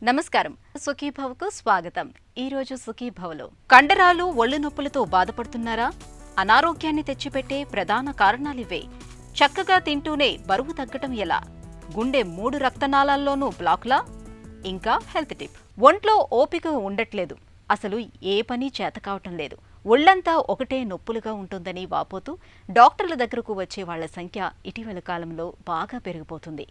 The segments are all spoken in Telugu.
నమస్కారం. సుఖీభవకు స్వాగతం. ఈరోజు సుఖీభవలో కండరాలు, ఒళ్ళు నొప్పులతో బాధపడుతున్నారా? అనారోగ్యాన్ని తెచ్చిపెట్టే ప్రధాన కారణాలివే. చక్కగా తింటూనే బరువు తగ్గటం ఎలా? గుండె 3 రక్తనాళాల్లోనూ బ్లాక్లా? ఇంకా హెల్త్ టిప్. ఒంట్లో ఓపిక ఉండట్లేదు, అసలు ఏ పని చేతకావటం లేదు, ఒళ్లంతా ఒకటే నొప్పులుగా ఉంటుందని వాపోతూ డాక్టర్ల దగ్గరకు వచ్చే వాళ్ల సంఖ్య ఇటీవల కాలంలో బాగా పెరిగిపోతుంది.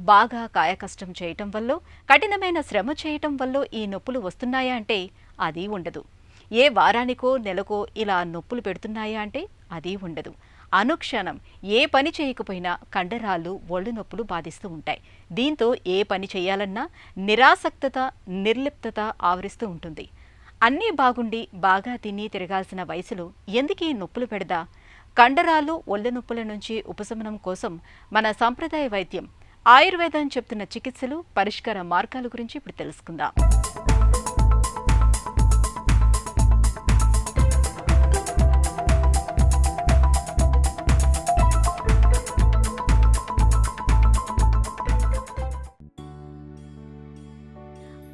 బాగా కాయకష్టం చేయటం వల్ల, కఠినమైన శ్రమ చేయటం వల్ల ఈ నొప్పులు వస్తున్నాయా అంటే అది ఉండదు. ఏ వారానికో నెలకో ఇలా నొప్పులు పెడుతున్నాయా అంటే అది ఉండదు. అనుక్షణం ఏ పని చేయకపోయినా కండరాలు, ఒళ్ళు నొప్పులు బాధిస్తూ ఉంటాయి. దీంతో ఏ పని చేయాలన్నా నిరాసక్తత, నిర్లిప్తత ఆవరిస్తూ ఉంటుంది. అన్నీ బాగుండి బాగా తిని తిరగాల్సిన వయసులో ఎందుకీ నొప్పులు పెడదా? కండరాలు, ఒళ్ళు నొప్పుల నుంచి ఉపశమనం కోసం మన సంప్రదాయ వైద్యం ఆయుర్వేదం చెప్తున్న చికిత్సలు, పరిష్కార మార్గాల గురించి ఇప్పుడు తెలుసుకుందాం.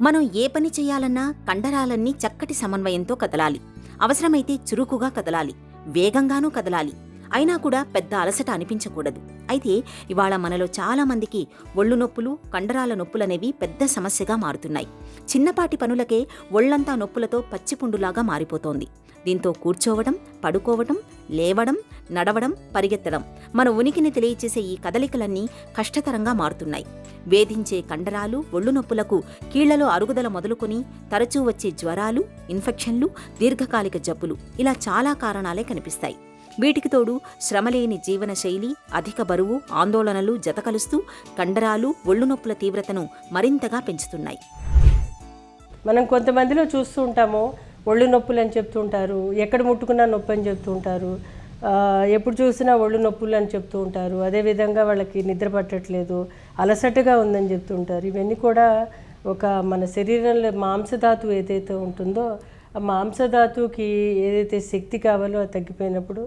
మనం ఏ పని చేయాలన్నా కండరాలన్నీ చక్కటి సమన్వయంతో కదలాలి. అవసరమైతే చురుకుగా కదలాలి, వేగంగానూ కదలాలి. అయినా కూడా పెద్ద అలసట అనిపించకూడదు. అయితే ఇవాళ మనలో చాలా మందికి ఒళ్ళు నొప్పులు, కండరాల నొప్పులనేవి పెద్ద సమస్యగా మారుతున్నాయి. చిన్నపాటి పనులకే ఒళ్లంతా నొప్పులతో పచ్చిపుండులాగా మారిపోతోంది. దీంతో కూర్చోవడం, పడుకోవడం, లేవడం, నడవడం, పరిగెత్తడం, మన ఉనికిని తెలియచేసే ఈ కదలికలన్నీ కష్టతరంగా మారుతున్నాయి. వేధించే కండరాలు, ఒళ్ళు నొప్పులకు కీళ్లలో అరుగుదల మొదలుకొని తరచూ వచ్చే జ్వరాలు, ఇన్ఫెక్షన్లు, దీర్ఘకాలిక జబ్బులు ఇలా చాలా కారణాలే కనిపిస్తాయి. వీటికి తోడు శ్రమలేని జీవనశైలి, అధిక బరువు, ఆందోళనలు జతకలుస్తూ కండరాలు, ఒళ్ళు నొప్పుల తీవ్రతను మరింతగా పెంచుతున్నాయి. మనం కొంతమందిలో చూస్తూ ఉంటాము, ఒళ్ళు నొప్పులు అని చెప్తూ ఉంటారు, ఎక్కడ ముట్టుకున్నా నొప్పి అని చెప్తూ ఉంటారు, ఎప్పుడు చూసినా ఒళ్ళు నొప్పులు అని చెప్తూ ఉంటారు. అదేవిధంగా వాళ్ళకి నిద్ర పట్టట్లేదు, అలసటగా ఉందని చెప్తూ ఉంటారు. ఇవన్నీ కూడా ఒక మన శరీరంలో మాంసధాతువు ఏదైతే ఉంటుందో ఆ మాంసధాతువుకి ఏదైతే శక్తి కావాలో అది తగ్గిపోయినప్పుడు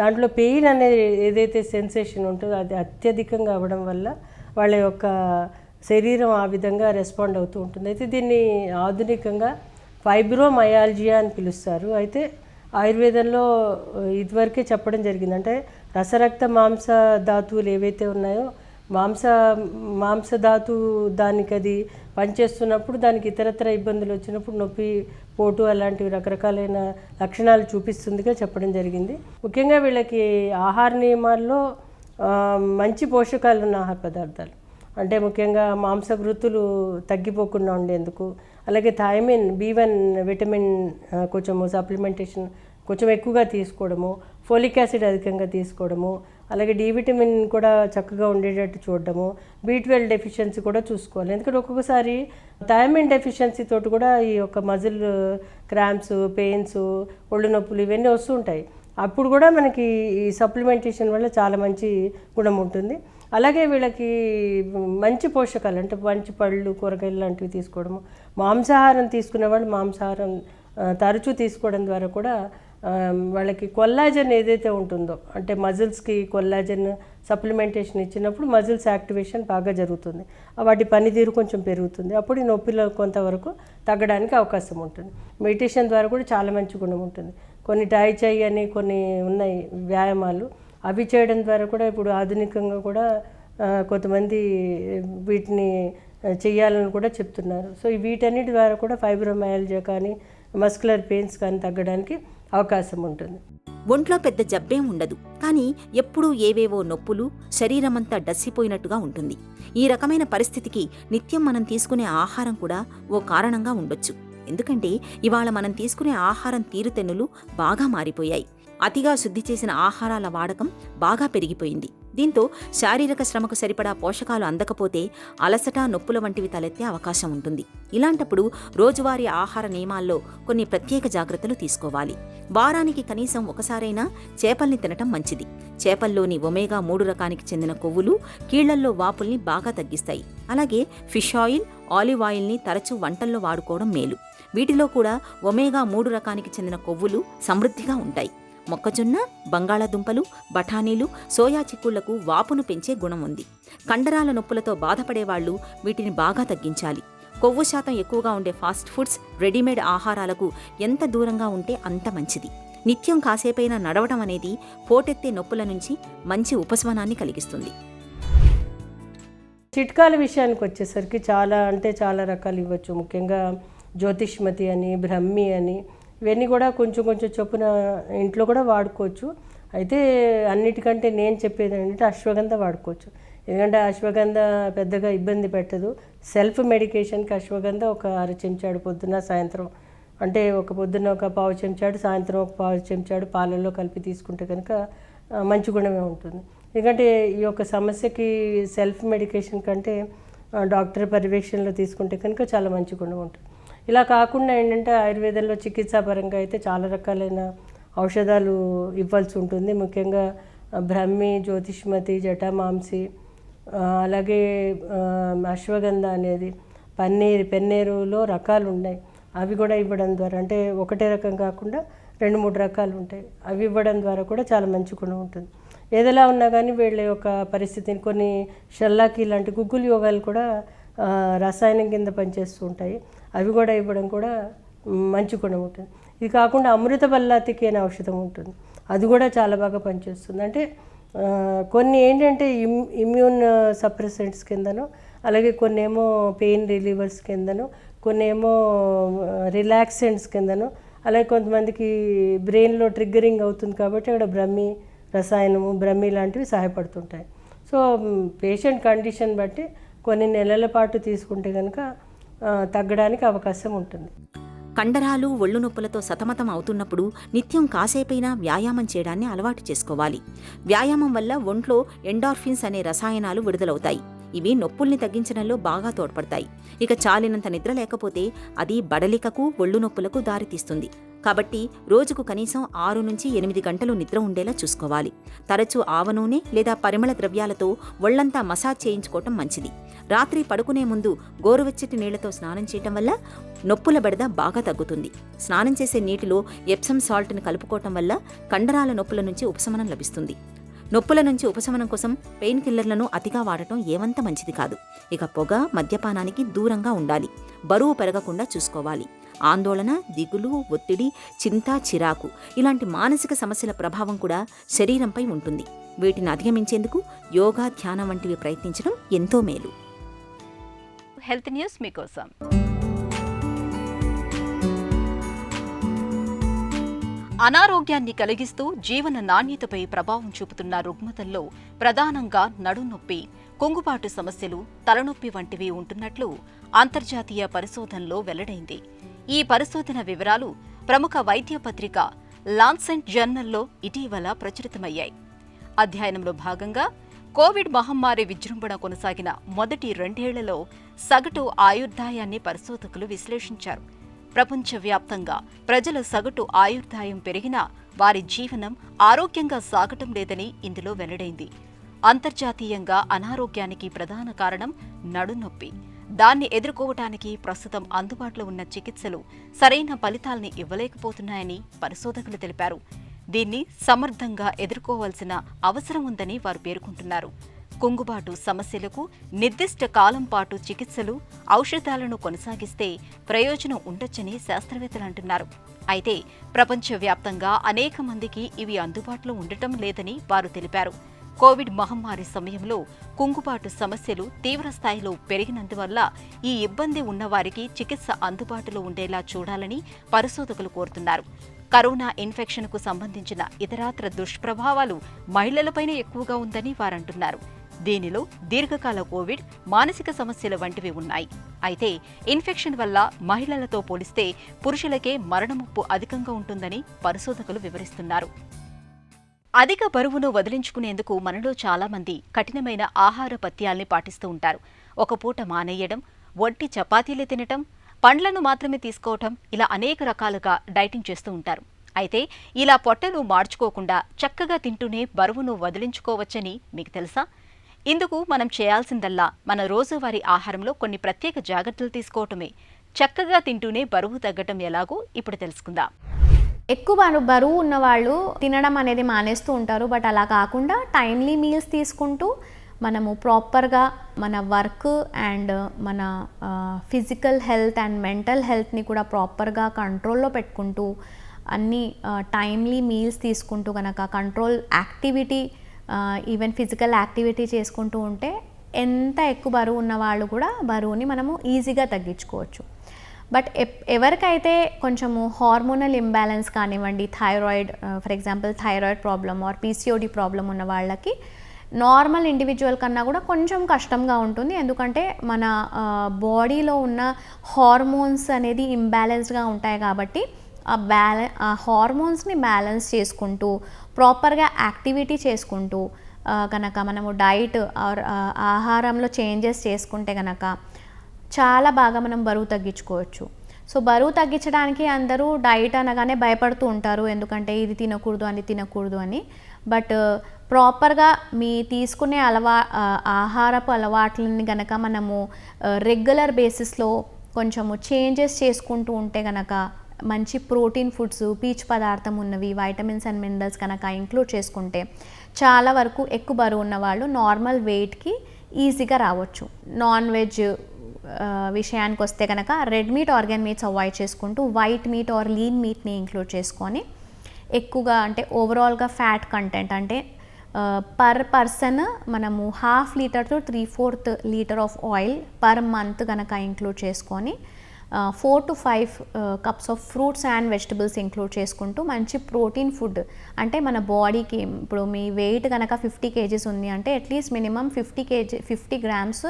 దాంట్లో పెయిన్ అనేది ఏదైతే సెన్సేషన్ ఉంటుందో అది అత్యధికంగా అవ్వడం వల్ల వాళ్ళ యొక్క శరీరం ఆ విధంగా రెస్పాండ్ అవుతూ ఉంటుంది. అయితే దీన్ని ఆధునికంగా ఫైబ్రోమయాల్జియా అని పిలుస్తారు. అయితే ఆయుర్వేదంలో ఇదివరకే చెప్పడం జరిగింది. అంటే రసరక్త మాంస ధాతువులు ఏవైతే ఉన్నాయో మాంసధాతు దానికి అది పనిచేస్తున్నప్పుడు దానికి ఇతరత్ర ఇబ్బందులు వచ్చినప్పుడు నొప్పి, పోటు అలాంటివి రకరకాలైన లక్షణాలు చూపిస్తుందిగా చెప్పడం జరిగింది. ముఖ్యంగా వీళ్ళకి ఆహార నియమాల్లో మంచి పోషకాలు ఉన్న ఆహార పదార్థాలు, అంటే ముఖ్యంగా మాంసకృతులు తగ్గిపోకుండా ఉండేందుకు, అలాగే థైమిన్, B1 విటమిన్ కొంచెము సప్లిమెంటేషన్ కొంచెం ఎక్కువగా తీసుకోవడము, ఫోలిక్ యాసిడ్ అధికంగా తీసుకోవడము, అలాగే D విటమిన్ కూడా చక్కగా ఉండేటట్టు చూడడము, B12 డెఫిషియన్సీ కూడా చూసుకోవాలి. ఎందుకంటే ఒక్కొక్కసారి థైమిన్ డెఫిషియన్సీ తోటి కూడా ఈ యొక్క మజిల్ క్రాంప్స్, పెయిన్స్, ఒళ్ళు నొప్పులు ఇవన్నీ వస్తూ ఉంటాయి. అప్పుడు కూడా మనకి ఈ సప్లిమెంటేషన్ వల్ల చాలా మంచి గుణం ఉంటుంది. అలాగే వీళ్ళకి మంచి పోషకాలు అంటే మంచి పళ్ళు, కూరగాయలు లాంటివి తీసుకోవడము, మాంసాహారం తీసుకునే వాళ్ళు మాంసాహారం తరచూ తీసుకోవడం ద్వారా కూడా వాళ్ళకి కొల్లాజన్ ఏదైతే ఉంటుందో, అంటే మజిల్స్కి కొల్లాజన్ సప్లిమెంటేషన్ ఇచ్చినప్పుడు మజిల్స్ యాక్టివేషన్ బాగా జరుగుతుంది, వాటి పనితీరు కొంచెం పెరుగుతుంది. అప్పుడు ఈ నొప్పిలో కొంతవరకు తగ్గడానికి అవకాశం ఉంటుంది. మెడిటేషన్ ద్వారా కూడా చాలా మంచి గుణం ఉంటుంది. కొన్ని టై చై అని కొన్ని ఉన్నాయి వ్యాయామాలు, అవి చేయడం ద్వారా కూడా ఇప్పుడు ఆధునికంగా కూడా కొంతమంది వీటిని చేయాలని కూడా చెప్తున్నారు. సో వీటన్నిటి ద్వారా కూడా ఫైబ్రోమయాల్జియా కానీ మస్కులర్ పెయిన్స్ కానీ తగ్గడానికి అవకాశం ఉంటుంది. ఒంట్లో పెద్ద జబ్బేం ఉండదు, కానీ ఎప్పుడూ ఏవేవో నొప్పులు, శరీరమంతా డస్సిపోయినట్టుగా ఉంటుంది. ఈ రకమైన పరిస్థితికి నిత్యం మనం తీసుకునే ఆహారం కూడా ఓ కారణంగా ఉండొచ్చు. ఎందుకంటే ఇవాళ మనం తీసుకునే ఆహారం తీరుతెన్నులు బాగా మారిపోయాయి. అతిగా శుద్ధి చేసిన ఆహారాల వాడకం బాగా పెరిగిపోయింది. దీంతో శారీరక శ్రమకు సరిపడా పోషకాలు అందకపోతే అలసట, నొప్పుల వంటివి తలెత్తే అవకాశం ఉంటుంది. ఇలాంటప్పుడు రోజువారీ ఆహార నియమాల్లో కొన్ని ప్రత్యేక జాగ్రత్తలు తీసుకోవాలి. వారానికి కనీసం ఒకసారైనా చేపల్ని తినటం మంచిది. చేపల్లోని ఒమేగా-3 రకానికి చెందిన కొవ్వులు కీళ్లల్లో వాపుల్ని బాగా తగ్గిస్తాయి. అలాగే ఫిష్ ఆయిల్, ఆలివ్ ఆయిల్ని తరచూ వంటల్లో వాడుకోవడం మేలు. వీటిలో కూడా ఒమేగా-3 రకానికి చెందిన కొవ్వులు సమృద్ధిగా ఉంటాయి. మొక్కజొన్న, బంగాళాదుంపలు, బఠానీలు, సోయా చిక్కుళ్లకు వాపును పెంచే గుణం ఉంది. కండరాల నొప్పులతో బాధపడేవాళ్లు వీటిని బాగా తగ్గించాలి. కొవ్వు శాతం ఎక్కువగా ఉండే ఫాస్ట్ ఫుడ్స్, రెడీమేడ్ ఆహారాలకు ఎంత దూరంగా ఉంటే అంత మంచిది. నిత్యం కాసేపైనా నడవడం అనేది పోటెత్తే నొప్పుల నుంచి మంచి ఉపశమనాన్ని కలిగిస్తుంది. చిట్కాల విషయానికి వచ్చేసరికి చాలా రకాలు ఇవ్వచ్చు. ముఖ్యంగా జ్యోతిష్మతి అని, బ్రహ్మి అని, ఇవన్నీ కూడా కొంచెం చొప్పున ఇంట్లో కూడా వాడుకోవచ్చు. అయితే అన్నిటికంటే నేను చెప్పేది ఏంటంటే అశ్వగంధ వాడుకోవచ్చు. ఎందుకంటే అశ్వగంధ పెద్దగా ఇబ్బంది పెట్టదు. సెల్ఫ్ మెడికేషన్కి అశ్వగంధ ఒక 1/2 చెంచాడు పొద్దున్న సాయంత్రం, అంటే పొద్దున్న ఒక 1/4 చెంచాడు, సాయంత్రం ఒక 1/4 చెంచాడు పాలల్లో కలిపి తీసుకుంటే కనుక మంచి గుణమే ఉంటుంది. ఎందుకంటే ఈ యొక్క సమస్యకి సెల్ఫ్ మెడికేషన్ కంటే డాక్టర్ పర్యవేక్షణలో తీసుకుంటే కనుక చాలా మంచి గుణం ఉంటుంది. ఇలా కాకుండా ఏంటంటే ఆయుర్వేదంలో చికిత్సాపరంగా అయితే చాలా రకాలైన ఔషధాలు ఇవ్వాల్సి ఉంటుంది. ముఖ్యంగా బ్రహ్మి, జ్యోతిష్మతి, జటామాంసి, అలాగే అశ్వగంధ అనేది, పెన్నేరులో రకాలు ఉన్నాయి. అవి కూడా ఇవ్వడం ద్వారా, అంటే ఒకటే రకం కాకుండా 2-3 రకాలు ఉంటాయి, అవి ఇవ్వడం ద్వారా కూడా చాలా మంచి గుణం ఉంటుంది. ఏదైనా ఉన్నా కానీ వీళ్ళ యొక్క పరిస్థితిని, కొన్ని షల్లాకి లాంటి గుగ్గులు యోగాలు కూడా రసాయనం కింద పనిచేస్తూ ఉంటాయి, అవి కూడా ఇవ్వడం కూడా మంచి గుణం ఉంటుంది. ఇది కాకుండా అమృత బల్లాతికి అనే ఔషధం ఉంటుంది, అది కూడా చాలా బాగా పనిచేస్తుంది. అంటే కొన్ని ఏంటంటే ఇమ్యూన్ సప్రెసెంట్స్ కిందను, అలాగే కొన్ని ఏమో పెయిన్ రిలీవర్స్ కిందను, కొన్ని ఏమో రిలాక్సెంట్స్ కిందను, అలాగే కొంతమందికి బ్రెయిన్లో ట్రిగ్గరింగ్ అవుతుంది కాబట్టి అక్కడ రసాయనము బ్రహ్మి లాంటివి సహాయపడుతుంటాయి. సో పేషెంట్ కండిషన్ బట్టి కొన్ని నెలల పాటు తీసుకుంటే కనుక తగ్గడానికి అవకాశం ఉంటుంది. కండరాలు, ఒళ్ళు నొప్పులతో సతమతం అవుతున్నప్పుడు నిత్యం కాసేపైనా వ్యాయామం చేయడాన్ని అలవాటు చేసుకోవాలి. వ్యాయామం వల్ల ఒంట్లో ఎండార్ఫిన్స్ అనే రసాయనాలు విడుదలవుతాయి. ఇవి నొప్పుల్ని తగ్గించడంలో బాగా తోడ్పడతాయి. ఇక చాలినంత నిద్ర లేకపోతే అది బడలికకు, ఒళ్ళు నొప్పులకు దారితీస్తుంది. కాబట్టి రోజుకు కనీసం 6 నుంచి 8 గంటలు నిద్ర ఉండేలా చూసుకోవాలి. తరచూ ఆవ నూనె లేదా పరిమళ ద్రవ్యాలతో ఒళ్లంతా మసాజ్ చేయించుకోవటం మంచిది. రాత్రి పడుకునే ముందు గోరువెచ్చటి నీళ్లతో స్నానం చేయటం వల్ల నొప్పుల బెడద బాగా తగ్గుతుంది. స్నానం చేసే నీటిలో ఎప్సమ్ సాల్ట్ని కలుపుకోవటం వల్ల కండరాల నొప్పుల నుంచి ఉపశమనం లభిస్తుంది. నొప్పుల నుంచి ఉపశమనం కోసం పెయిన్ కిల్లర్లను అతిగా వాడటం ఏమంత మంచిది కాదు. ఇక పొగ, మద్యపానానికి దూరంగా ఉండాలి. బరువు పెరగకుండా చూసుకోవాలి. ఆందోళన, దిగులు, ఒత్తిడి, చింత, చిరాకు ఇలాంటి మానసిక సమస్యల ప్రభావం కూడా శరీరంపై ఉంటుంది. వీటిని అధిగమించేందుకు యోగా, ధ్యానం వంటివి ప్రయత్నించడం ఎంతో మేలు. హెల్త్ న్యూస్ మీకోసం. అనారోగ్యాన్ని కలిగిస్తూ జీవన నాణ్యతపై ప్రభావం చూపుతున్న రుగ్మతల్లో ప్రధానంగా నడునొప్పి, కుంగుబాటు సమస్యలు, తలనొప్పి వంటివి ఉంటున్నట్లు అంతర్జాతీయ పరిశోధనలో వెల్లడైంది. ఈ పరిశోధన వివరాలు ప్రముఖ వైద్య పత్రిక లాన్సెట్ జర్నల్లో ఇటీవల ప్రచురితమయ్యాయి. అధ్యయనంలో భాగంగా కోవిడ్ మహమ్మారి విజృంభణ కొనసాగిన మొదటి 2 ఏళ్లలో సగటు ఆయుర్దాయాన్ని పరిశోధకులు విశ్లేషించారు. ప్రపంచవ్యాప్తంగా ప్రజల సగటు ఆయుర్దాయం పెరిగినా వారి జీవనం ఆరోగ్యంగా సాగటం లేదని ఇందులో వెల్లడైంది. అంతర్జాతీయంగా అనారోగ్యానికి ప్రధాన కారణం నడునొప్పి. దాన్ని ఎదుర్కోవటానికి ప్రస్తుతం అందుబాటులో ఉన్న చికిత్సలు సరైన ఫలితాల్ని ఇవ్వలేకపోతున్నాయని పరిశోధకులు తెలిపారు. దీన్ని సమర్థంగా ఎదుర్కోవాల్సిన అవసరం ఉందని వారు పేర్కొంటున్నారు. కుంగుబాటు సమస్యలకు నిర్దిష్ట కాలం పాటు చికిత్సలు, ఔషధాలను కొనసాగిస్తే ప్రయోజనం ఉండొచ్చని శాస్త్రవేత్తలు అంటున్నారు. అయితే ప్రపంచవ్యాప్తంగా అనేక మందికి ఇవి అందుబాటులో ఉండటం లేదని వారు తెలిపారు. కోవిడ్ మహమ్మారి సమయంలో కుంగుబాటు సమస్యలు తీవ్రస్థాయిలో పెరిగినందువల్ల ఈ ఇబ్బంది ఉన్నవారికి చికిత్స అందుబాటులో ఉండేలా చూడాలని పరిశోధకులు కోరుతున్నారు. కరోనా ఇన్ఫెక్షన్కు సంబంధించిన ఇతరాత్ర దుష్ప్రభావాలు మహిళలపైనే ఎక్కువగా ఉందని వారంటున్నారు. దీనిలో దీర్ఘకాల కోవిడ్, మానసిక సమస్యల వంటివి ఉన్నాయి. అయితే ఇన్ఫెక్షన్ వల్ల మహిళలతో పోలిస్తే పురుషులకే మరణముప్పు అధికంగా ఉంటుందని పరిశోధకులు వివరిస్తున్నారు. అధిక బరువును వదిలించుకునేందుకు మనలో చాలా మంది కఠినమైన ఆహార పథ్యాల్ని పాటిస్తూ ఉంటారు. ఒక పూట మానేయడం, ఒంటి చపాతీలే తినటం, పండ్లను మాత్రమే తీసుకోవటం, ఇలా అనేక రకాలుగా డైటింగ్ చేస్తూ ఉంటారు. అయితే ఇలా పొట్టను మార్చుకోకుండా చక్కగా తింటూనే బరువును వదిలించుకోవచ్చని మీకు తెలుసా? ఇందుకు మనం చేయాల్సిందల్లా మన రోజువారీ ఆహారంలో కొన్ని ప్రత్యేక జాగ్రత్తలు తీసుకోవటమే. చక్కగా తింటూనే బరువు తగ్గటం ఎలాగో ఇప్పుడు తెలుసుకుందాం. ఎక్కువ బరువు ఉన్నవాళ్ళు తినడం అనేది మానేస్తూ ఉంటారు. బట్ అలా కాకుండా టైమ్లీ మీల్స్ తీసుకుంటూ మనము ప్రాపర్గా మన వర్క్ అండ్ మన ఫిజికల్ హెల్త్ అండ్ మెంటల్ హెల్త్ని కూడా ప్రాపర్గా కంట్రోల్లో పెట్టుకుంటూ అన్ని టైమ్లీ మీల్స్ తీసుకుంటూ కనుక control activity even physical activity చేసుకుంటూ ఉంటే ఎంత ఎక్కువ బరువు ఉన్న వాళ్ళు కూడా బరువుని మనము ఈజీగా తగ్గించుకోవచ్చు. బట్ ఎవరికైతే కొంచెము హార్మోనల్ ఇంబ్యాలెన్స్ కానివ్వండి, thyroid for example thyroid problem or PCOD problem ఉన్న వాళ్ళకి నార్మల్ ఇండివిజువల్ కన్నా కూడా కొంచెం కష్టంగా ఉంటుంది. ఎందుకంటే మన బాడీలో ఉన్న హార్మోన్స్ అనేది ఇంబ్యాలెన్స్డ్గా ఉంటాయి కాబట్టి ఆ హార్మోన్స్ని బ్యాలెన్స్ చేసుకుంటూ ప్రాపర్గా యాక్టివిటీ చేసుకుంటూ కనుక మనము డైట్ ఆర్ ఆహారంలో చేంజెస్ చేసుకుంటే కనుక చాలా బాగా మనం బరువు తగ్గించుకోవచ్చు. సో బరువు తగ్గించడానికి అందరూ డైట్ అనగానే భయపడుతూ ఉంటారు, ఎందుకంటే ఇది తినకూడదు అని తినకూడదు అని. బట్ ప్రాపర్గా మీ తీసుకునే ఆహారపు అలవాట్లని కనుక మనము రెగ్యులర్ బేసిస్లో కొంచెము చేంజెస్ చేసుకుంటూ ఉంటే కనుక మంచి ప్రోటీన్ ఫుడ్స్, పీచు పదార్థం ఉన్నవి, వైటమిన్స్ అండ్ మినరల్స్ కనుక ఇంక్లూడ్ చేసుకుంటే చాలా వరకు ఎక్కువ బరువు ఉన్న వాళ్ళు నార్మల్ వెయిట్కి ఈజీగా రావచ్చు. నాన్ వెజ్ విషయానికి వస్తే కనుక red meat, organ meats avoid చేసుకుంటూ వైట్ మీట్ ఆర్ లీన్ మీట్ని ఇంక్లూడ్ చేసుకొని ఎక్కువగా అంటే ఓవరాల్గా ఫ్యాట్ కంటెంట్ అంటే పర్ పర్సన్ మనము 1/2 litre to 3/4 litre of oil per month కనుక ఇంక్లూడ్ చేసుకొని 4 to 5 cups of fruits and vegetables include చేసుకుంటూ మంచి ప్రోటీన్ ఫుడ్ అంటే మన బాడీకి ఇప్పుడు మీ వెయిట్ కనుక 50 kgs ఉంది అంటే at least minimum 50 grams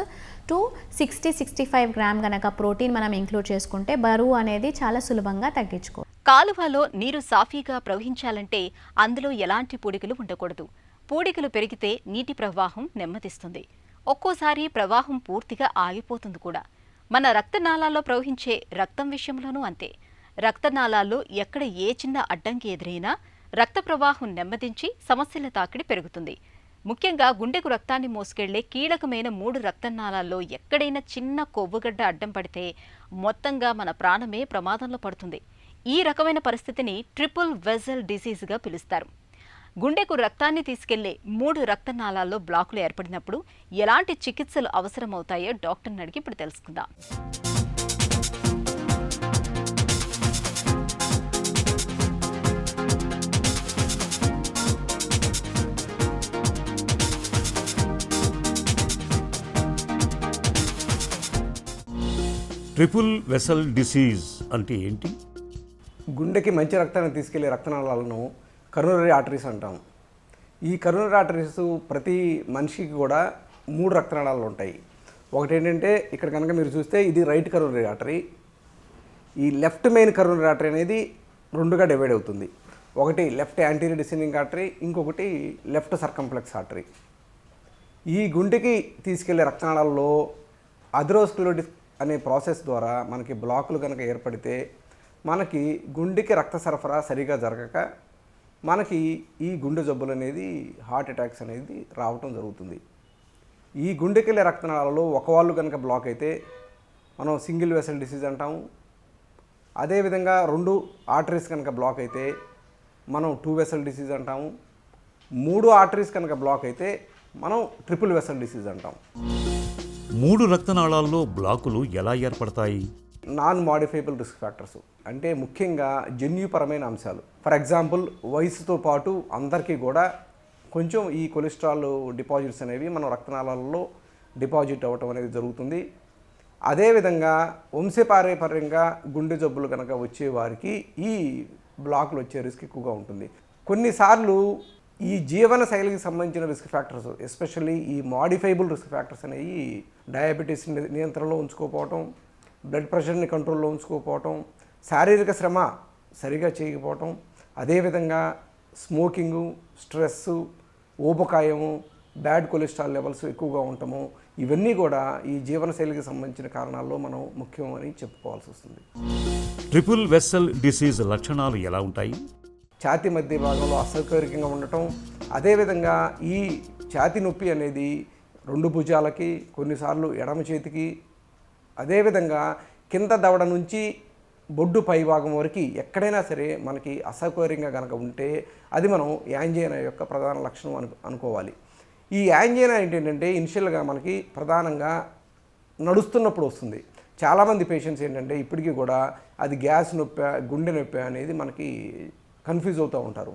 to 60-65 gram కనుక ప్రోటీన్ మనం ఇంక్లూడ్ చేసుకుంటే బరువు అనేది చాలా సులభంగా తగ్గించుకో. కాలువలో నీరు సాఫీగా ప్రవహించాలంటే అందులో ఎలాంటి పూడికలు ఉండకూడదు. పూడికలు పెరిగితే నీటి ప్రవాహం నెమ్మదిస్తుంది. ఒక్కోసారి ప్రవాహం పూర్తిగా ఆగిపోతుంది కూడా. మన రక్తనాళాల్లో ప్రవహించే రక్తం విషయంలోనూ అంతే. రక్తనాళాల్లో ఎక్కడ ఏ చిన్న అడ్డంకి ఎదురైనా రక్త ప్రవాహం నెమ్మదించి సమస్యల తాకిడి పెరుగుతుంది. ముఖ్యంగా గుండెకు రక్తాన్ని మోసుకెళ్లే కీలకమైన 3 రక్తనాళాల్లో ఎక్కడైనా చిన్న కొవ్వుగడ్డ అడ్డం పడితే మొత్తంగా మన ప్రాణమే ప్రమాదంలో పడుతుంది. ఈ రకమైన పరిస్థితిని ట్రిపుల్ వెసల్ డిసీజ్గా పిలుస్తారు. గుండెకు రక్తాన్ని తీసుకెళ్లే 3 రక్తనాళాల్లో బ్లాకులు ఏర్పడినప్పుడు ఎలాంటి చికిత్సలు అవసరమవుతాయో డాక్టర్ని అడిగి ఇప్పుడు తెలుసుకుందాం. ట్రిపుల్ వెసల్ డిసీజ్ అంటే ఏంటి? గుండెకి మంచి రక్తాన్ని తీసుకెళ్లే రక్తనాళాలను కరోనరీ ఆర్టరీస్ అంటాం. ఈ కరోనరీ ఆర్టరీస్ ప్రతి మనిషికి కూడా 3 రక్తనాళాలు ఉంటాయి. ఒకటి ఏంటంటే ఇక్కడ కనుక మీరు చూస్తే ఇది రైట్ కరోనరీ ఆర్టరీ. ఈ లెఫ్ట్ మెయిన్ కరోనరీ ఆర్టరీ అనేది 2గా డివైడ్ అవుతుంది. ఒకటి లెఫ్ట్ యాంటీరియర్ డిసెండింగ్ ఆర్టరీ, ఇంకొకటి లెఫ్ట్ సర్కంప్లెక్స్ ఆర్టరీ. ఈ గుండెకి తీసుకెళ్లే రక్తనాళాల్లో అథెరోస్క్లెరోసిస్ అనే ప్రాసెస్ ద్వారా మనకి బ్లాకులు కనుక ఏర్పడితే మనకి గుండెకి రక్త సరఫరా సరిగా జరగక మనకి ఈ గుండె జబ్బులు అనేది హార్ట్ అటాక్స్ అనేది రావటం జరుగుతుంది. ఈ గుండెకెళ్ళే రక్తనాళాలలో ఒక వాళ్ళు కనుక బ్లాక్ అయితే మనం సింగిల్ వెసల్ డిసీజ్ అంటాము. అదేవిధంగా 2 ఆర్టరీస్ కనుక బ్లాక్ అయితే మనం 2 వెసల్ డిసీజ్ అంటాము. 3 ఆర్టరీస్ కనుక బ్లాక్ అయితే మనం ట్రిపుల్ వెసల్ డిసీజ్ అంటాం. 3 రక్తనాళాల్లో బ్లాకులు ఎలా ఏర్పడతాయి? నాన్ మాడిఫైబుల్ రిస్క్ ఫ్యాక్టర్స్ అంటే ముఖ్యంగా జన్యుపరమైన అంశాలు. ఫర్ ఎగ్జాంపుల్ వయసుతో పాటు అందరికీ కూడా కొంచెం ఈ కొలెస్ట్రాల్ డిపాజిట్స్ అనేవి మన రక్తనాళాలలో డిపాజిట్ అవ్వటం అనేది జరుగుతుంది. అదేవిధంగా వంశపారంపర్యంగా గుండె జబ్బులు కనుక వచ్చే వారికి ఈ బ్లాకులు వచ్చే రిస్క్ ఎక్కువగా ఉంటుంది. కొన్నిసార్లు ఈ జీవన శైలికి సంబంధించిన రిస్క్ ఫ్యాక్టర్స్ ఎస్పెషల్లీ ఈ మాడిఫైబుల్ రిస్క్ ఫ్యాక్టర్స్ అనేవి డయాబెటీస్ నియంత్రణలో ఉంచుకోకపోవటం, బ్లడ్ ప్రెషర్ని కంట్రోల్లో ఉంచుకోకపోవటం, శారీరక శ్రమ సరిగా చేయకపోవటం, అదేవిధంగా స్మోకింగు, స్ట్రెస్సు, ఊబకాయము, బ్యాడ్ కొలెస్ట్రాల్ లెవెల్స్ ఎక్కువగా ఉండటము, ఇవన్నీ కూడా ఈ జీవనశైలికి సంబంధించిన కారణాల్లో మనం ముఖ్యమని చెప్పుకోవాల్సి వస్తుంది. ట్రిపుల్ వెసల్ డిసీజ్ లక్షణాలు ఎలా ఉంటాయి? ఛాతీ మధ్య భాగంలో అసౌకర్యంగా ఉండటం, అదేవిధంగా ఈ ఛాతీ నొప్పి అనేది 2 భుజాలకి, కొన్నిసార్లు ఎడమ చేతికి, అదేవిధంగా కింద దవడ నుంచి బొడ్డు పై భాగం వరకు ఎక్కడైనా సరే మనకి అసౌకర్యంగా కనుక ఉంటే అది మనం యాంజైనా యొక్క ప్రధాన లక్షణం అనుకోవాలి. ఈ యాంజినా ఏంటంటే ఇనిషియల్గా మనకి ప్రధానంగా నడుస్తున్నప్పుడు వస్తుంది. చాలామంది పేషెంట్స్ ఏంటంటే ఇప్పటికీ కూడా అది గ్యాస్ నొప్పి గుండె నొప్పి అనేది మనకి కన్ఫ్యూజ్ అవుతూ ఉంటారు.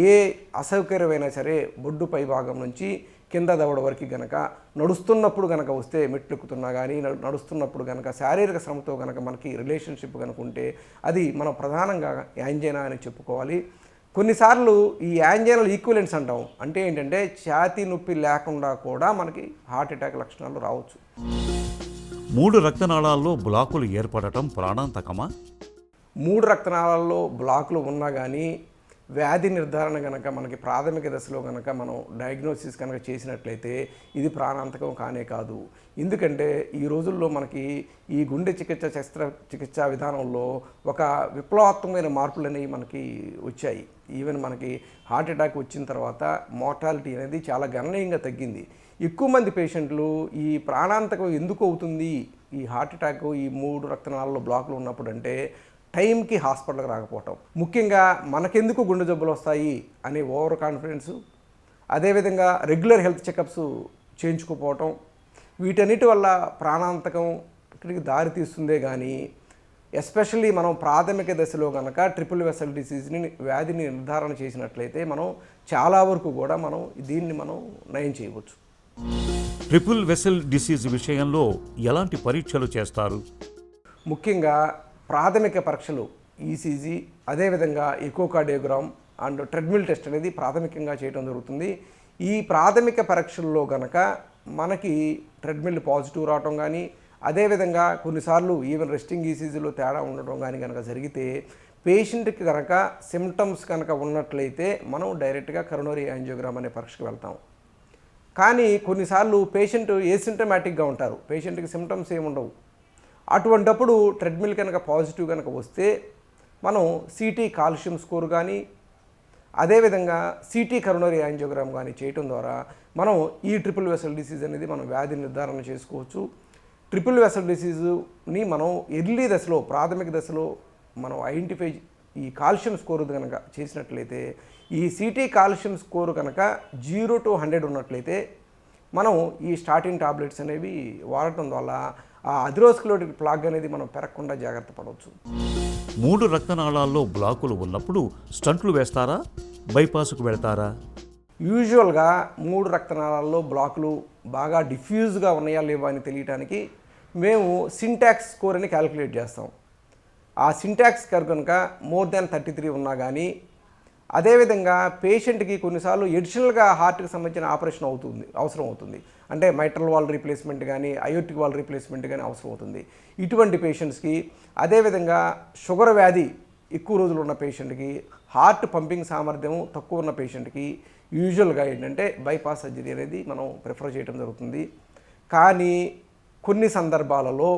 ఏ అసౌకర్యమైనా సరే బొడ్డు పై భాగం నుంచి కింద దవడ వరకు కనుక నడుస్తున్నప్పుడు కనుక వస్తే మెట్లు ఎక్కుతున్నా కానీ నడుస్తున్నప్పుడు కనుక శారీరక శ్రమతో కనుక మనకి రిలేషన్షిప్ కనుక ఉంటే అది మనం ప్రధానంగా యాంజినా అని చెప్పుకోవాలి. కొన్నిసార్లు ఈ యాంజినాలు ఈక్వలెంట్స్ అంటాం. అంటే ఏంటంటే ఛాతీ నొప్పి లేకుండా కూడా మనకి హార్ట్ అటాక్ లక్షణాలు రావచ్చు. 3 రక్తనాళాల్లో బ్లాకులు ఏర్పడటం ప్రాణాంతకమా? 3 రక్తనాళాల్లో బ్లాకులు ఉన్నా కానీ వ్యాధి నిర్ధారణ కనుక మనకి ప్రాథమిక దశలో కనుక మనం డయాగ్నోసిస్ కనుక చేసినట్లయితే ఇది ప్రాణాంతకం కానే కాదు. ఎందుకంటే ఈ రోజుల్లో మనకి ఈ గుండె చికిత్సా విధానంలో ఒక విప్లవాత్మకమైన మార్పులు అనేవి మనకి వచ్చాయి. ఈవెన్ మనకి హార్ట్ అటాక్ వచ్చిన తర్వాత మోర్టాలిటీ అనేది చాలా గణనీయంగా తగ్గింది. ఎక్కువ మంది పేషెంట్లు ఈ ప్రాణాంతకం ఎందుకు అవుతుంది ఈ హార్ట్ అటాక్ ఈ 3 రక్తనాళాల్లో బ్లాకులు ఉన్నప్పుడు అంటే టైంకి హాస్పిటల్కి రాకపోవటం, ముఖ్యంగా మనకెందుకు గుండె జబ్బులు వస్తాయి అనే ఓవర్ కాన్ఫిడెన్సు, అదేవిధంగా రెగ్యులర్ హెల్త్ చెకప్స్ చేయించుకోపోవటం, వీటన్నిటి వల్ల ప్రాణాంతకంకి దారి తీస్తుందే కానీ ఎస్పెషల్లీ మనం ప్రాథమిక దశలో కనుక ట్రిపుల్ వెసల్ డిసీజ్ని వ్యాధిని నిర్ధారణ చేసినట్లయితే మనం చాలా వరకు కూడా మనం దీన్ని మనం నయం చేయవచ్చు. ట్రిపుల్ వెసల్ డిసీజ్ విషయంలో ఎలాంటి పరీక్షలు చేస్తారు? ముఖ్యంగా ప్రాథమిక పరీక్షలు ఈసీజీ, అదేవిధంగా ఎకోకార్డియోగ్రామ్ అండ్ ట్రెడ్మిల్ టెస్ట్ అనేది ప్రాథమికంగా చేయడం జరుగుతుంది. ఈ ప్రాథమిక పరీక్షల్లో గనక మనకి ట్రెడ్మిల్ పాజిటివ్ రావటం కానీ, అదేవిధంగా కొన్నిసార్లు ఈవెన్ రెస్టింగ్ ఈసీజీలో తేడా ఉండటం కానీ కనుక జరిగితే పేషెంట్కి కనుక సిమ్టమ్స్ కనుక ఉన్నట్లయితే మనం డైరెక్ట్గా కరోనరీ యాంజియోగ్రామ్ అనే పరీక్షకు వెళ్తాం. కానీ కొన్నిసార్లు పేషెంట్ ఏసింటమాటిక్గా ఉంటారు, పేషెంట్కి సిమ్టమ్స్ ఏమి ఉండవు. అటువంటప్పుడు ట్రెడ్మిల్ కనుక పాజిటివ్ కనుక వస్తే మనం సిటీ కాల్షియం స్కోర్ కానీ, అదేవిధంగా సిటీ కరోనరీ యాంజియోగ్రామ్ కానీ చేయటం ద్వారా మనం ఈ ట్రిపుల్ వెసల్ డిసీజ్ అనేది మనం వ్యాధి నిర్ధారణ చేసుకోవచ్చు. ట్రిపుల్ వెసల్ డిసీజ్ని మనం ఎర్లీ దశలో ప్రాథమిక దశలో మనం ఐడెంటిఫై ఈ కాల్షియం స్కోర్ కనుక చేసినట్లయితే ఈ సిటీ కాల్షియం స్కోర్ కనుక 0 to 100 ఉన్నట్లయితే మనం ఈ స్టాటిన్ టాబ్లెట్స్ అనేవి వాడటం వల్ల ఆ అథెరోస్క్లెరోటిక్ ప్లాగ్ అనేది మనం పెరగకుండా జాగ్రత్త పడవచ్చు. 3 రక్తనాళాల్లో బ్లాకులు ఉన్నప్పుడు స్టంట్లు వేస్తారా, బైపాస్కు వెళ్తారా? యూజువల్గా 3 రక్తనాళాల్లో బ్లాకులు బాగా డిఫ్యూజ్గా ఉన్నాయా లేవా అని తెలియటానికి మేము సింటాక్స్ స్కోర్ అని క్యాలిక్యులేట్ చేస్తాం. ఆ సింటాక్స్ స్కోర్ కనుక మోర్ దాన్ 33 ఉన్నా కానీ, అదేవిధంగా పేషెంట్కి కొన్నిసార్లు ఎడిషనల్గా హార్ట్కి సంబంధించిన ఆపరేషన్ అవసరం అవుతుంది. అంటే మైట్రల్ వాల్ రీప్లేస్మెంట్ కానీ అయోటిక్ వాల్ రీప్లేస్మెంట్ కానీ అవసరం అవుతుంది. ఇటువంటి పేషెంట్స్కి, అదేవిధంగా షుగర్ వ్యాధి ఎక్కువ రోజులు ఉన్న పేషెంట్కి, హార్ట్ పంపింగ్ సామర్థ్యం తక్కువ ఉన్న పేషెంట్కి యూజువల్గా ఏంటంటే బైపాస్ సర్జరీ అనేది మనం ప్రిఫర్ చేయడం జరుగుతుంది. కానీ కొన్ని సందర్భాలలో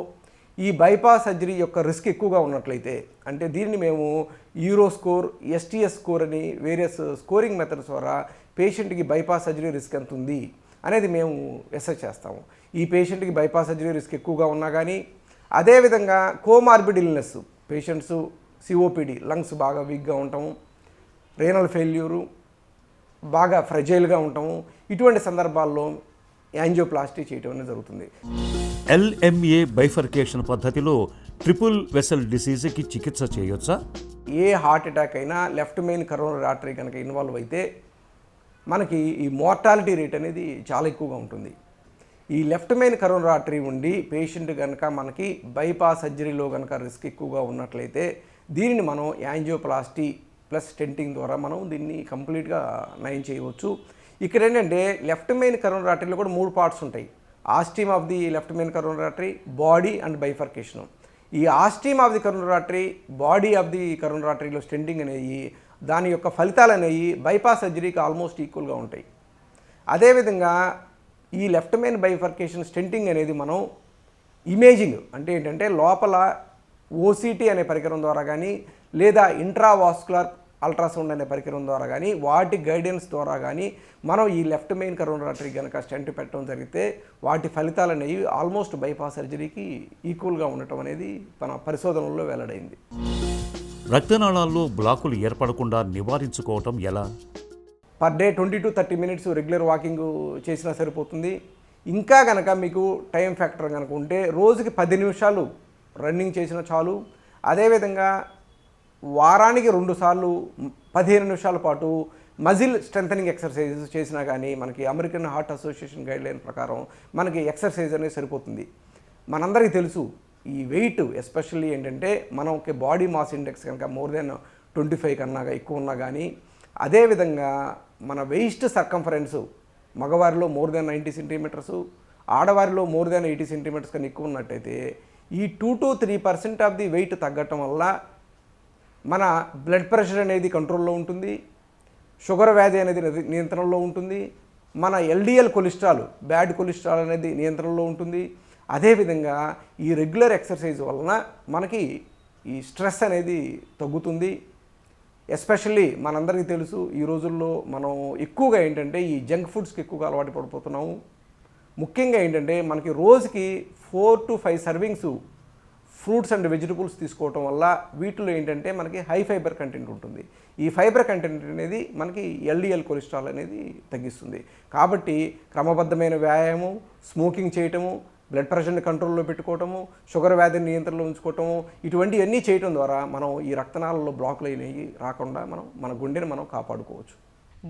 ఈ బైపాస్ సర్జరీ యొక్క రిస్క్ ఎక్కువగా ఉన్నట్లయితే, అంటే దీన్ని మేము యూరో స్కోర్, ఎస్టీఎస్ స్కోర్ అని వేరియస్ స్కోరింగ్ మెథడ్స్ ద్వారా పేషెంట్కి బైపాస్ సర్జరీ రిస్క్ ఎంత ఉంది అనేది మేము అసెస్ చేస్తాము. ఈ పేషెంట్కి బైపాస్ సర్జరీ రిస్క్ ఎక్కువగా ఉన్నా కానీ, అదేవిధంగా comorbid illness patients COPD, lungs బాగా వీక్గా ఉండటము, రేనల్ ఫెయిల్యూరు, బాగా ఫ్రెజైల్గా ఉండటము, ఇటువంటి సందర్భాల్లో యాంజియోప్లాస్టీ చేయటం అనేది జరుగుతుంది. LMA బైఫర్కేషన్ పద్ధతిలో ట్రిపుల్ వెసల్ డిసీజ్కి చికిత్స చేయొచ్చా? ఏ హార్ట్ అటాక్ అయినా లెఫ్ట్ మెయిన్ కరోనరీ ఆర్టరీ కనుక ఇన్వాల్వ్ అయితే మనకి ఈ మోర్టాలిటీ రేట్ అనేది చాలా ఎక్కువగా ఉంటుంది. ఈ లెఫ్ట్ మెయిన్ కరోనరీ ఆర్టరీ ఉండి పేషెంట్ కనుక మనకి బైపాస్ సర్జరీలో కనుక రిస్క్ ఎక్కువగా ఉన్నట్లయితే దీనిని మనం యాంజియోప్లాస్టీ ప్లస్ స్టెంటింగ్ ద్వారా మనం దీన్ని కంప్లీట్గా నయం చేయవచ్చు. ఇక్కడ ఏంటంటే లెఫ్ట్ మెయిన్ కరోనరీ ఆర్టరీలో కూడా 3 పార్ట్స్ ఉంటాయి. Ostium of the left main coronary artery, body and bifurcation. ఈ ostium of the coronary artery, body of the coronary ఆర్టరీలో స్టెంటింగ్ అనేవి దాని యొక్క ఫలితాలు అనేవి బైపాస్ సర్జరీకి ఆల్మోస్ట్ ఈక్వల్గా ఉంటాయి. అదేవిధంగా ఈ లెఫ్ట్ మెయిన్ బైఫర్కేషన్ స్టెంటింగ్ అనేది మనం ఇమేజింగ్ అంటే ఏంటంటే లోపల ఓసిటీ అనే పరికరం ద్వారా కానీ, లేదా ఇంట్రావాస్కులర్ అల్ట్రాసౌండ్ అనే పరికరం ద్వారా కానీ, వాటి గైడెన్స్ ద్వారా కానీ మనం ఈ లెఫ్ట్ మెయిన్ కరోనరీ ఆర్టరీ కనుక స్టెంట్ పెట్టడం జరిగితే వాటి ఫలితాలు అనేవి ఆల్మోస్ట్ బైపాస్ సర్జరీకి ఈక్వల్గా ఉండటం అనేది మన పరిశోధనల్లో వెల్లడైంది. రక్తనాళాల్లో బ్లాకులు ఏర్పడకుండా నివారించుకోవటం ఎలా? Per day 20 to 30 minutes regular walking చేసినా సరిపోతుంది. ఇంకా కనుక మీకు టైం ఫ్యాక్టర్ కనుక ఉంటే రోజుకి 10 నిమిషాలు రన్నింగ్ చేసినా చాలు. అదేవిధంగా వారానికి 2 సార్లు 15 నిమిషాల పాటు మజిల్ స్ట్రెంథనింగ్ ఎక్సర్సైజెస్ చేసినా కానీ మనకి అమెరికన్ హార్ట్ అసోసియేషన్ గైడ్లైన్ ప్రకారం మనకి ఎక్సర్సైజ్ అనేది సరిపోతుంది. మనందరికీ తెలుసు ఈ వెయిట్ ఎస్పెషల్లీ ఏంటంటే మనకి బాడీ మాస్ ఇండెక్స్ కనుక మోర్ దెన్ 25 కన్నా ఎక్కువ ఉన్నా కానీ, అదేవిధంగా మన వెయిస్ట్ సర్కంఫరెన్స్ మగవారిలో మోర్ దెన్ 90 సెంటీమీటర్స్, ఆడవారిలో మోర్ దెన్ 80 సెంటీమీటర్స్ కన్నా ఎక్కువ ఉన్నట్టయితే ఈ 2 to 3% ఆఫ్ ది వెయిట్ తగ్గటం వల్ల మన బ్లడ్ ప్రెషర్ అనేది కంట్రోల్లో ఉంటుంది, షుగర్ వ్యాధి అనేది నియంత్రణలో ఉంటుంది, మన ఎల్డిఎల్ కొలెస్ట్రాల్ బ్యాడ్ కొలెస్ట్రాల్ అనేది నియంత్రణలో ఉంటుంది. అదేవిధంగా ఈ రెగ్యులర్ ఎక్సర్సైజ్ వలన మనకి ఈ స్ట్రెస్ అనేది తగ్గుతుంది. ఎస్పెషల్లీ మనందరికీ తెలుసు ఈ రోజుల్లో మనం ఎక్కువగా ఏంటంటే ఈ జంక్ ఫుడ్స్కి ఎక్కువగా అలవాటు పడిపోతున్నాము. ముఖ్యంగా ఏంటంటే మనకి రోజుకి 4 to 5 servings fruits and vegetables తీసుకోవటం వల్ల వీటిలో ఏంటంటే మనకి హై ఫైబర్ కంటెంట్ ఉంటుంది. ఈ ఫైబర్ కంటెంట్ అనేది మనకి ఎల్డిఎల్ కొలెస్ట్రాల్ అనేది తగ్గిస్తుంది. కాబట్టి క్రమబద్ధమైన వ్యాయామం, స్మోకింగ్ చేయటము, బ్లడ్ ప్రెషర్ని కంట్రోల్లో పెట్టుకోవటము, షుగర్ వ్యాధిని నియంత్రణలో ఉంచుకోవటము, ఇటువంటివన్నీ చేయటం ద్వారా మనం ఈ రక్తనాళాల్లో బ్లాక్లు అయినవి రాకుండా మన గుండెని మనం కాపాడుకోవచ్చు.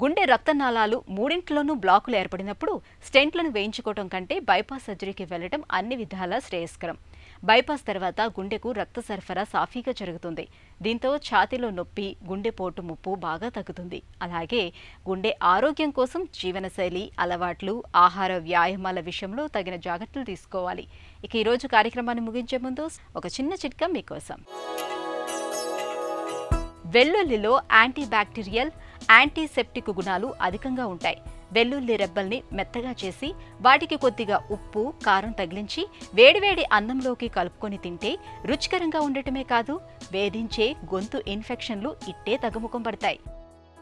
గుండె రక్తనాళాలు మూడింట్లోనూ బ్లాకులు ఏర్పడినప్పుడు స్టెంట్లను వేయించుకోవటం కంటే బైపాస్ సర్జరీకి వెళ్లడం అన్ని విధాలా శ్రేయస్కరం. బైపాస్ తర్వాత గుండెకు రక్త సరఫరా సాఫీగా జరుగుతుంది. దీంతో ఛాతీలో నొప్పి, గుండెపోటు ముప్పు బాగా తగ్గుతుంది. అలాగే గుండె ఆరోగ్యం కోసం జీవనశైలి, అలవాట్లు, ఆహార, వ్యాయామాల విషయంలో తగిన జాగ్రత్తలు తీసుకోవాలి. ఇక ఈరోజు కార్యక్రమాన్ని ముగించే ముందు ఒక చిన్న చిట్కా మీకోసం. వెల్లుల్లిలో యాంటీ బ్యాక్టీరియల్, యాంటీసెప్టిక్ గుణాలు అధికంగా ఉంటాయి. వెల్లుల్లి రెబ్బల్ని మెత్తగా చేసి వాటికి కొద్దిగా ఉప్పు, కారం తగిలించి వేడివేడి అన్నంలోకి కలుపుకొని తింటే రుచికరంగా ఉండటమే కాదు, వేధించే గొంతు ఇన్ఫెక్షన్లు ఇట్టే తగ్గుముఖం పడతాయి.